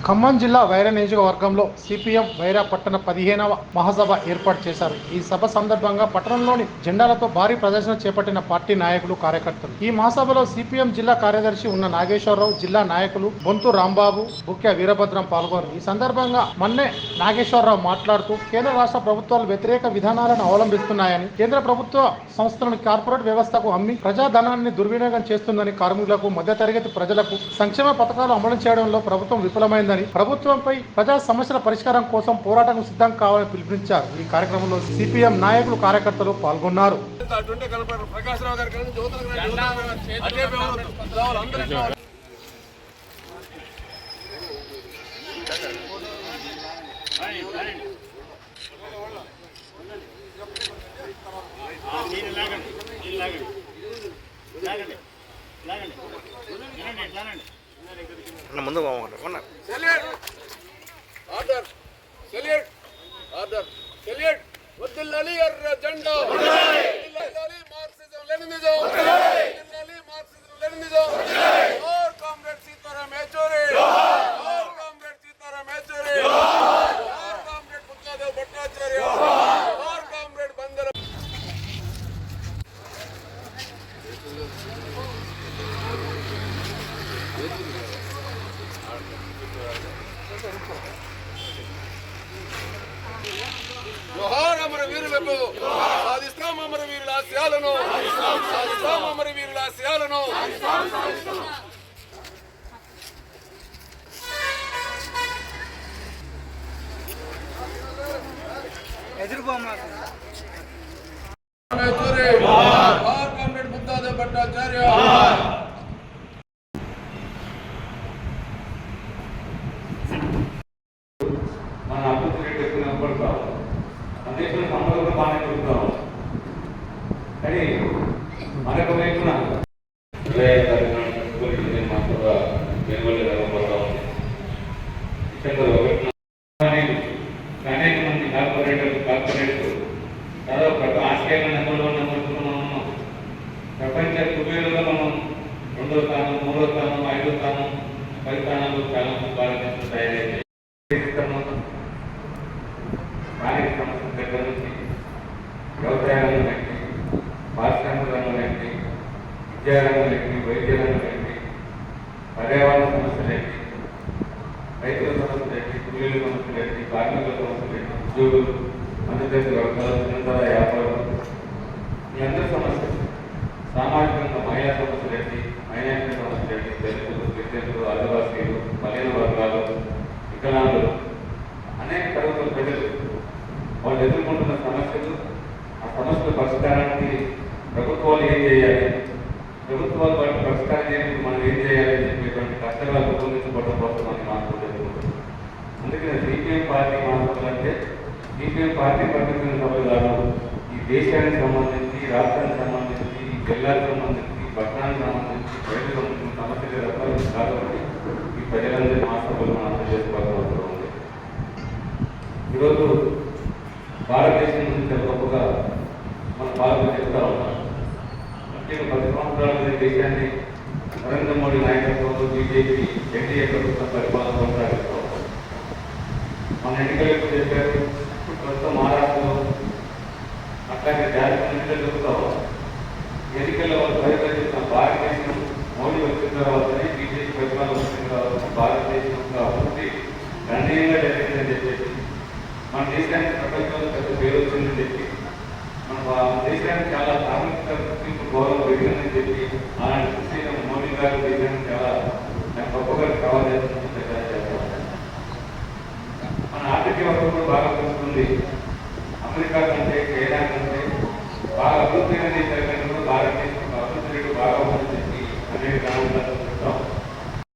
ఖమ్మం జిల్లా వైరా నియోజకవర్గంలో సిపిఎం వైరా పట్టణ 15వ మహాసభ ఏర్పాటు చేశారు. ఈ సభ సందర్భంగా పట్టణంలోని జెండాలతో భారీ ప్రదర్శన చేపట్టిన పార్టీ నాయకులు, కార్యకర్తలు. ఈ మహాసభలో సిపిఎం జిల్లా కార్యదర్శి ఉన్న నాగేశ్వరరావు, జిల్లా నాయకులు బొంతు రాంబాబు, బుక్య వీరభద్రం పాల్గొన్నారు. ఈ సందర్భంగా మన్నే నాగేశ్వరరావు మాట్లాడుతూ కేంద్ర రాష్ట్ర ప్రభుత్వాలు వ్యతిరేక విధానాలను అవలంబిస్తున్నాయని, కేంద్ర ప్రభుత్వ సంస్థలను కార్పొరేట్ వ్యవస్థకు అమ్మి ప్రజాధనాన్ని దుర్వినియోగం చేస్తుందని, కార్మికులకు, మధ్యతరగతి ప్రజలకు సంక్షేమ పథకాలు అమలు చేయడంలో ప్రభుత్వం విఫలమైందని, ప్రభుత్వంపై ప్రజా సమస్యల పరిష్కారం కోసం పోరాటం సిద్ధం కావాలని పిలుపునిచ్చారు. ఈ కార్యక్రమంలో సిపిఎం నాయకులు, కార్యకర్తలు పాల్గొన్నారు. ముందు ఆర్డర్ సెల్యూట్ ఆర్డర్ సెల్యూట్ వదిలాలి ఎర్ర జెండా వదిలాలి మార్క్సిజం లెనినిజం వదిలాలి మార్క్సిజం లెనినిజం జోహార్ కామ్రేడ్ సీతారాం యెచూరి జోహార్ కామ్రేడ్ సీతారాం యెచూరి జోహార్ కామ్రేడ్ బుద్ధదేవ్ భట్టాచార్య జోహార్ కామ్రేడ్ బందర జోహార్ అమరవీరులకు సాధిస్తాం అమరవీరుల ఆశయాలను సాధిస్తాం అమరవీరుల ఆశయాలను జోహార్ కామ్రేడ్ బుద్ధదేవ్ భట్టాచార్య దేశంలో సంపద కూడా బాగానే దొరుకుతాం. కానీ మరొక వైపున అనేక మంది కార్పొరేట్లు దాదాపు ఆస్ట్రేలియా నెంబర్లో ఉన్నాం. ప్రపంచ కుబేరులో మనం 2వ స్థానం, 3వ స్థానం, 5వ స్థానం, 10 స్థానాలు చాలా భారతదేశం తయారైంది. స్థానిక సమస్యల దగ్గర నుంచి వ్యవసాయ రంగం ఏంటి, పారిశ్రామిక రంగం ఏంటి, విద్యారంగం ఏంటి, వైద్య రంగం ఏంటి, పర్యావరణ సమస్యలు ఏంటి, రైతుల సమస్యలు ఏంటి, కూలీల సమస్యలు ఏంటి, కార్మికుల సమస్యలు ఏంటి, ఉద్యోగులు, మధ్యతరగతి వర్గాలు, చిన్నతర వ్యాపారులు, ఈ అందరి సమస్యలు, సామాజికంగా మహిళా సమస్యలు ఏంటి, మైనారిటీ సమస్యలు ఏంటి, దళితులు, గిరిజనులు, ఆదివాసీలు, బలహీన వర్గాలు, వికలాంగులు, అనేక తరగతుల ప్రజలు వాళ్ళు ఎదుర్కొంటున్న సమస్యలు, ఆ సమస్యల పరిష్కారానికి ప్రభుత్వాలు ఏం చేయాలి, ప్రభుత్వాలు వాటి పరిష్కారం చేయడానికి మనం ఏం చేయాలని చెప్పేటువంటి కష్టంగా రూపొందించబడడం కోసం అని మాకు జరుగుతుంది. అందుకని సిపిఎం పార్టీ మాత్రం అంటే సిపిఎం పార్టీ పద్ధతిని సభలు కాదు, ఈ దేశానికి సంబంధించి, రాష్ట్రానికి సంబంధించి, ఈ జిల్లాకు సంబంధించి, పట్టణానికి సంబంధించి, ప్రజలకు సంబంధించిన సమస్యలు రకాలు కాబట్టి ఈ ప్రజలందరి మహాసభలు మనం అర్థం చేసుకోవాల్సిన అవసరం ఉంది. ఈరోజు భారతదేశం నుంచి గొప్పగా మన పాలకులు చెప్తా ఉన్నాం. ముఖ్యంగా 10 సంవత్సరాల దేశాన్ని నరేంద్ర మోడీ నాయకత్వంలో బీజేపీ ఎన్డీఏ ప్రభుత్వం పరిపాలన కొనసాగిస్తూ ఉంటాం. మన ఎన్నికలకు చెప్పారు, ప్రస్తుతం మహారాష్ట్రలో అట్లాగే జాతీయ ఎన్నికలు జరుగుతూ ఉంటాం. ఎన్నికల్లో వాళ్ళు పరిపాలిస్తున్న భారతదేశం మోడీ వచ్చిన తర్వాతనే, బీజేపీ పరిపాలన వచ్చిన తర్వాత భారతదేశం అభివృద్ధి గణనీయంగా జరిగిందని చెప్పేసి, మన దేశానికి ప్రపంచంలో పెద్ద పేరు వచ్చిందని చెప్పి, మన దేశానికి చాలా సామాజిక గుర్తింపు, గౌరవం పెరిగిందని చెప్పి, అలాంటి కృషి మోడీ గారు దేశానికి చాలా గొప్పగా కావాలని చేస్తారు. మన ఆర్థిక వ్యవస్థ కూడా బాగా పెరుగుతుంది. అమెరికా కంటే, చైనా కంటే బాగా అభివృద్ధి అయిన దేశాల కంటే కూడా భారతదేశం